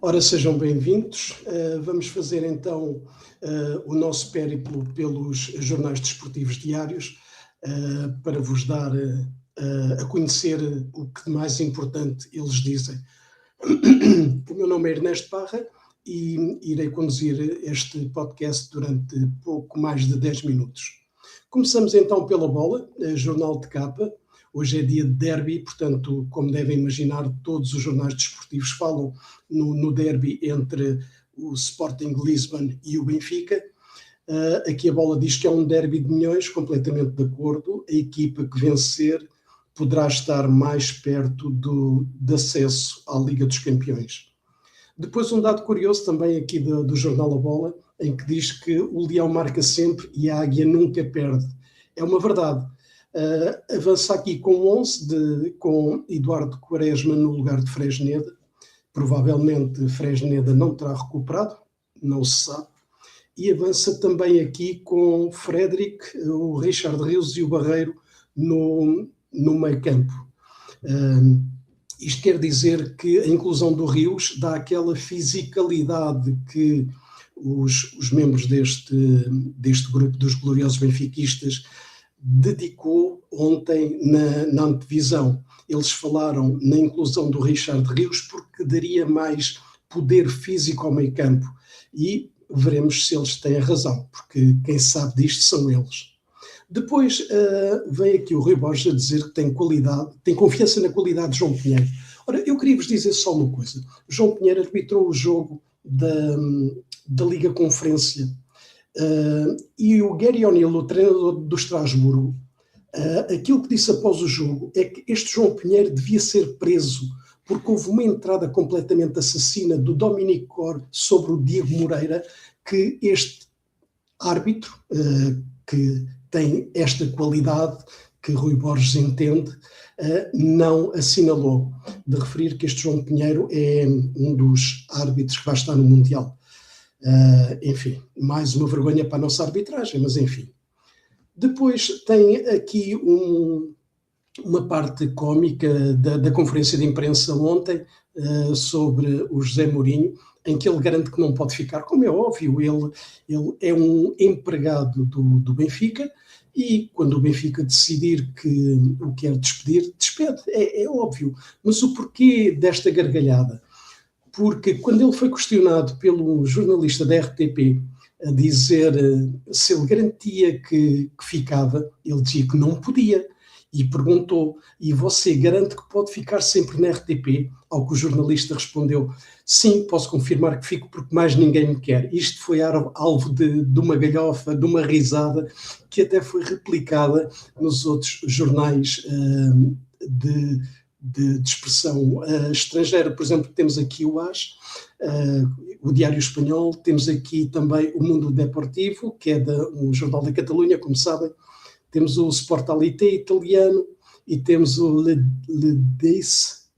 Ora, sejam bem-vindos. Vamos fazer então o nosso périplo pelos jornais desportivos diários para vos dar a conhecer o que de mais importante eles dizem. O meu nome é Ernesto Parra e irei conduzir este podcast durante pouco mais de 10 minutos. Começamos então pela bola, jornal de capa. Hoje é dia de derby, portanto, como devem imaginar, todos os jornais desportivos falam no derby entre o Sporting Lisbon e o Benfica. Aqui a bola diz que é um derby de milhões, completamente de acordo. A equipa que vencer poderá estar mais perto de acesso à Liga dos Campeões. Depois um dado curioso também aqui do jornal A Bola, em que diz que o leão marca sempre e a águia nunca perde. É uma verdade. Avança aqui com 11, com Eduardo Quaresma no lugar de Fresneda. Provavelmente Fresneda não terá recuperado, não se sabe. E avança também aqui com Frederic, o Richard Rios e o Barreiro no meio campo. Isto quer dizer que a inclusão do Rios dá aquela fisicalidade que os membros deste grupo dos gloriosos benfiquistas dedicou ontem na antevisão. Eles falaram na inclusão do Richard Rios porque daria mais poder físico ao meio campo e veremos se eles têm razão, porque quem sabe disto são eles. Depois vem aqui o Rui Borges a dizer que tem confiança na qualidade de João Pinheiro. Ora, eu queria vos dizer só uma coisa. João Pinheiro arbitrou o jogo da Liga Conferência e o Gary O'Neill, o treinador do Estrasburgo, aquilo que disse após o jogo é que este João Pinheiro devia ser preso porque houve uma entrada completamente assassina do Dominic Cor sobre o Diego Moreira, que este árbitro, que tem esta qualidade que Rui Borges entende, não assinalou. De referir que este João Pinheiro é um dos árbitros que vai estar no Mundial. Enfim, mais uma vergonha para a nossa arbitragem, mas enfim. Depois tem aqui uma parte cómica da conferência de imprensa ontem sobre o José Mourinho, em que ele garante que não pode ficar, como é óbvio, ele é um empregado do Benfica e quando o Benfica decidir que o quer despedir, despede, é óbvio. Mas o porquê desta gargalhada? Porque quando ele foi questionado pelo jornalista da RTP a dizer se ele garantia que ficava, ele dizia que não podia. E perguntou, e você garante que pode ficar sempre na RTP? Ao que o jornalista respondeu, sim, posso confirmar que fico porque mais ninguém me quer. Isto foi alvo de uma galhofa, de uma risada, que até foi replicada nos outros jornais de expressão estrangeira. Por exemplo, temos aqui o AS, o Diário Espanhol, temos aqui também o Mundo Deportivo, que é um jornal da Catalunha, como sabem, temos o Sportalité italiano e temos o Le 10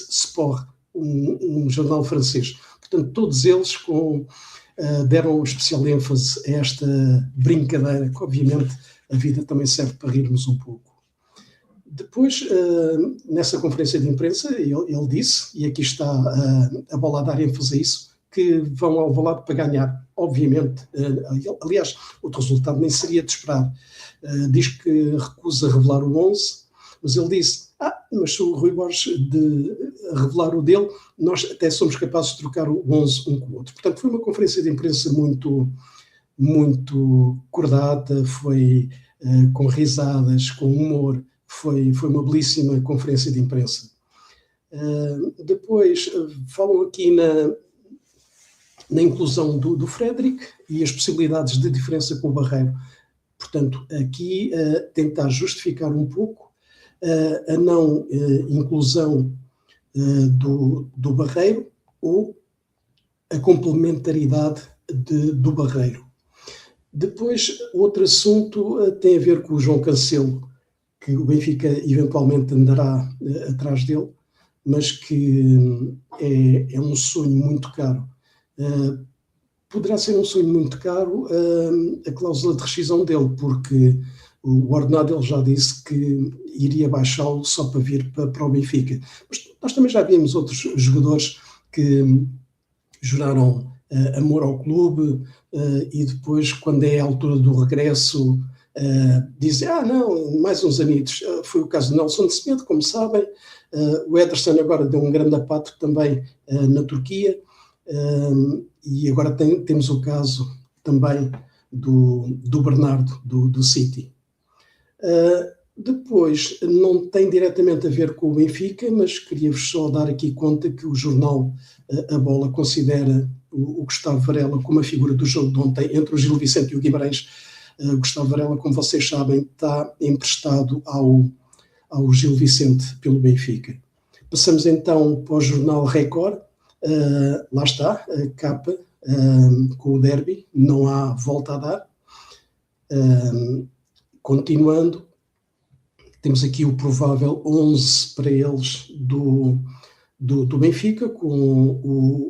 Sport, um jornal francês. Portanto, todos eles deram especial ênfase a esta brincadeira, que obviamente a vida também serve para rirmos um pouco. Depois, nessa conferência de imprensa, ele disse, e aqui está a bola a dar ênfase a isso, que vão ao Alvalade para ganhar, obviamente. Aliás, outro resultado nem seria de esperar. Diz que recusa revelar o 11, mas ele disse, mas se o Rui Borges de revelar o dele, nós até somos capazes de trocar o 11 um com o outro. Portanto, foi uma conferência de imprensa muito, muito cordata, foi com risadas, com humor, foi uma belíssima conferência de imprensa. Depois falam aqui na inclusão do Frederic e as possibilidades de diferença com o Barreiro. Portanto, aqui tentar justificar um pouco a não inclusão do Barreiro ou a complementaridade do Barreiro. Depois, outro assunto tem a ver com o João Cancelo, que o Benfica eventualmente andará atrás dele, mas que é um sonho muito caro. Poderá ser um sonho muito caro a cláusula de rescisão dele, porque o ordenado ele já disse que iria baixá-lo só para vir para o Benfica. Mas nós também já vimos outros jogadores que juraram amor ao clube, e depois, quando é a altura do regresso, dizem, não, mais uns anitos. Foi o caso de Nelson Semedo, como sabem. O Ederson agora deu um grande apato também na Turquia, e agora temos o caso também do Bernardo, do City. Depois, não tem diretamente a ver com o Benfica, mas queria-vos só dar aqui conta que o jornal A Bola considera o Gustavo Varela como a figura do jogo de ontem entre o Gil Vicente e o Guimarães. Gustavo Varela, como vocês sabem, está emprestado ao Gil Vicente pelo Benfica. Passamos então para o jornal Record. Lá está, a capa com o derby, não há volta a dar. Continuando, temos aqui o provável 11 para eles do Benfica, com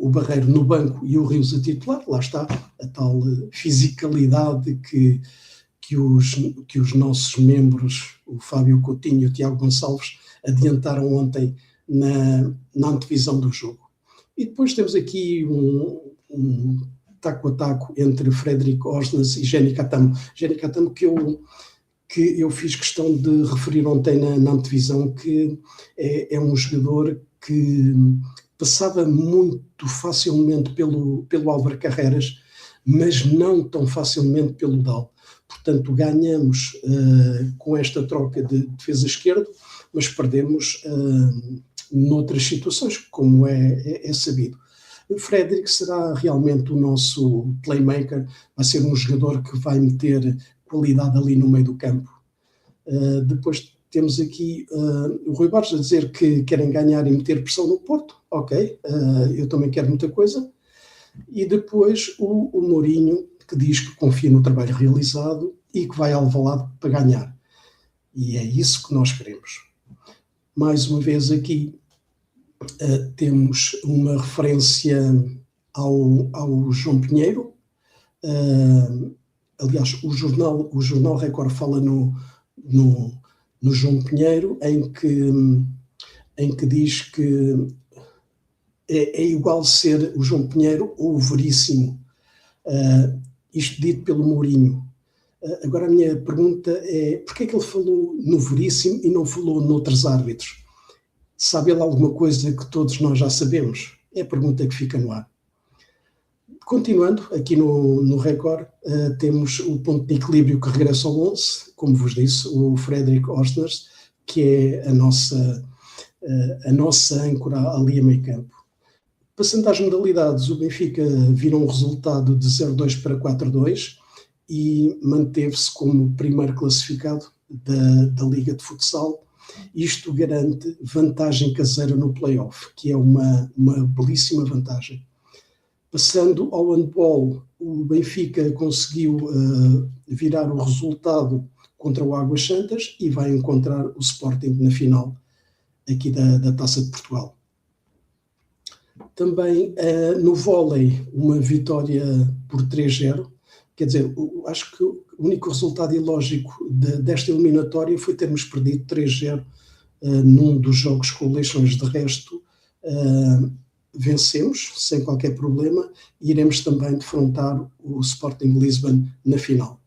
o Barreiro no banco e o Rios a titular. Lá está a tal fisicalidade que os nossos membros, o Fábio Coutinho e o Tiago Gonçalves, adiantaram ontem na antevisão do jogo. E depois temos aqui um taco a taco entre Frederic Osnas e Jenny Catamo. Jenny Catamo, que eu fiz questão de referir ontem na antevisão, que é um jogador que passava muito facilmente pelo Álvaro Carreras, mas não tão facilmente pelo Dal. Portanto, ganhamos com esta troca de defesa esquerdo, mas perdemos noutras situações, como é sabido. O Frederic será realmente o nosso playmaker, vai ser um jogador que vai meter qualidade ali no meio do campo. Depois temos aqui o Rui Borges a dizer que querem ganhar e meter pressão no Porto. Ok, eu também quero muita coisa. E depois o Mourinho, que diz que confia no trabalho realizado e que vai ao Alvalade para ganhar. E é isso que nós queremos. Mais uma vez aqui temos uma referência ao João Pinheiro. Aliás, o jornal Record fala no João Pinheiro, em que diz que é igual ser o João Pinheiro ou o Veríssimo. Isto dito pelo Mourinho. Agora a minha pergunta é, porquê é que ele falou no Veríssimo e não falou noutros árbitros? Sabe ele alguma coisa que todos nós já sabemos? É a pergunta que fica no ar. Continuando, aqui no Record, temos o ponto de equilíbrio que regressa ao 11, como vos disse, o Frederic Osnas, que é a nossa âncora ali a meio campo. Passando às modalidades, o Benfica virou um resultado de 0-2 para 4-2 e manteve-se como primeiro classificado da Liga de Futsal. Isto garante vantagem caseira no play-off, que é uma belíssima vantagem. Passando ao handball, o Benfica conseguiu virar o resultado contra o Águas Santas e vai encontrar o Sporting na final aqui da Taça de Portugal. Também no vôlei, uma vitória por 3-0. Quer dizer, acho que o único resultado ilógico desta eliminatória foi termos perdido 3-0 num dos jogos com Leixões. De resto, vencemos sem qualquer problema e iremos também defrontar o Sporting Lisbon na final.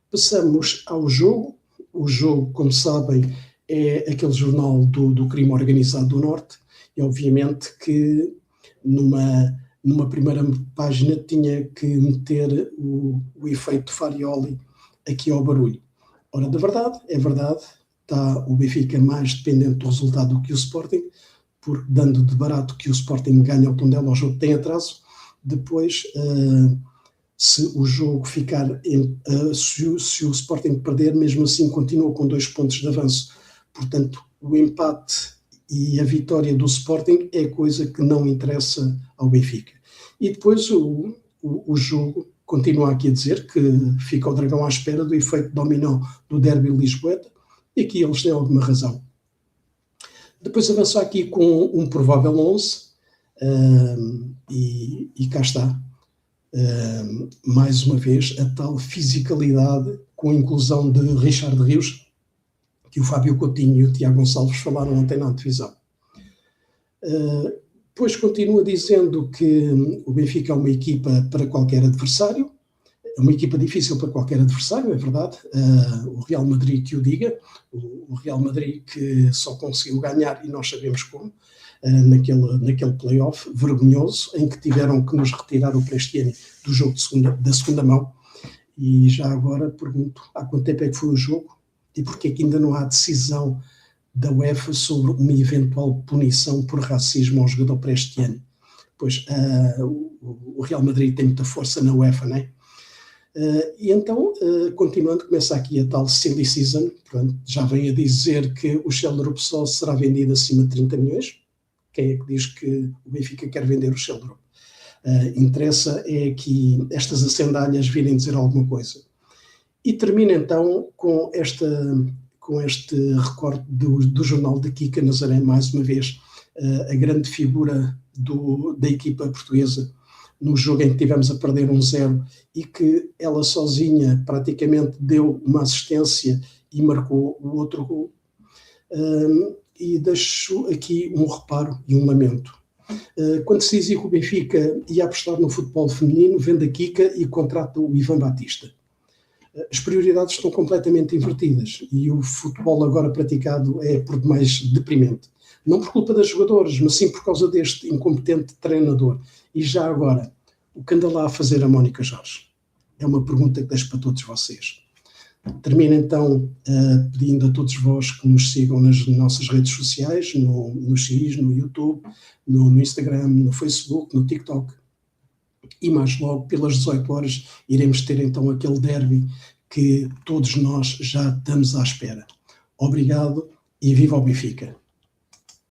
Passamos ao jogo. O jogo, como sabem, é aquele jornal do crime organizado do Norte, e obviamente que numa primeira página tinha que meter o efeito Farioli aqui ao barulho. Ora, é verdade, está o Benfica mais dependente do resultado do que o Sporting, porque dando de barato que o Sporting ganha ao Tondela, o jogo tem atraso. Depois, se o jogo ficar, se o Sporting perder, mesmo assim continua com 2 pontos de avanço. Portanto, o empate e a vitória do Sporting é coisa que não interessa ao Benfica. E depois o jogo continua aqui a dizer que fica o Dragão à espera do efeito dominó do derby lisboeta, e aqui eles têm alguma razão. Depois avanço aqui com um provável 11, e cá está, mais uma vez, a tal fisicalidade com a inclusão de Richard Rios, que o Fábio Coutinho e o Tiago Gonçalves falaram ontem na antevisão. Depois continua dizendo que o Benfica é uma equipa para qualquer adversário, é uma equipa difícil para qualquer adversário, é verdade. O Real Madrid que o diga, o Real Madrid que só conseguiu ganhar, e nós sabemos como, naquele play-off vergonhoso, em que tiveram que nos retirar o Prestiani do jogo da segunda mão. E já agora pergunto, há quanto tempo é que foi o jogo? E porquê é que ainda não há decisão da UEFA sobre uma eventual punição por racismo ao jogador Prestiani? Pois o Real Madrid tem muita força na UEFA, não é? E então, continuando, começa aqui a tal silly season. Pronto, já vem a dizer que o Sheldrup só será vendido acima de 30 milhões. Quem é que diz que o Benfica quer vender o Sheldrup? Interessa é que estas acendalhas virem dizer alguma coisa. E termina então com este recorte do jornal de Kika Nazaré, mais uma vez, a grande figura da equipa portuguesa, no jogo em que tivemos a perder 1-0 e que ela sozinha praticamente deu uma assistência e marcou o outro gol. E deixo aqui um reparo e um lamento. Quando se dizia que o Benfica ia apostar no futebol feminino, vende a Kika e contrata o Ivan Batista. As prioridades estão completamente invertidas e o futebol agora praticado é por demais deprimente. Não por culpa das jogadoras, mas sim por causa deste incompetente treinador. E já agora, o que anda lá a fazer a Mónica Jorge? É uma pergunta que deixo para todos vocês. Termino então pedindo a todos vós que nos sigam nas nossas redes sociais, no X, no YouTube, no Instagram, no Facebook, no TikTok. E mais logo, pelas 18 horas, iremos ter então aquele derby que todos nós já estamos à espera. Obrigado e viva o Benfica!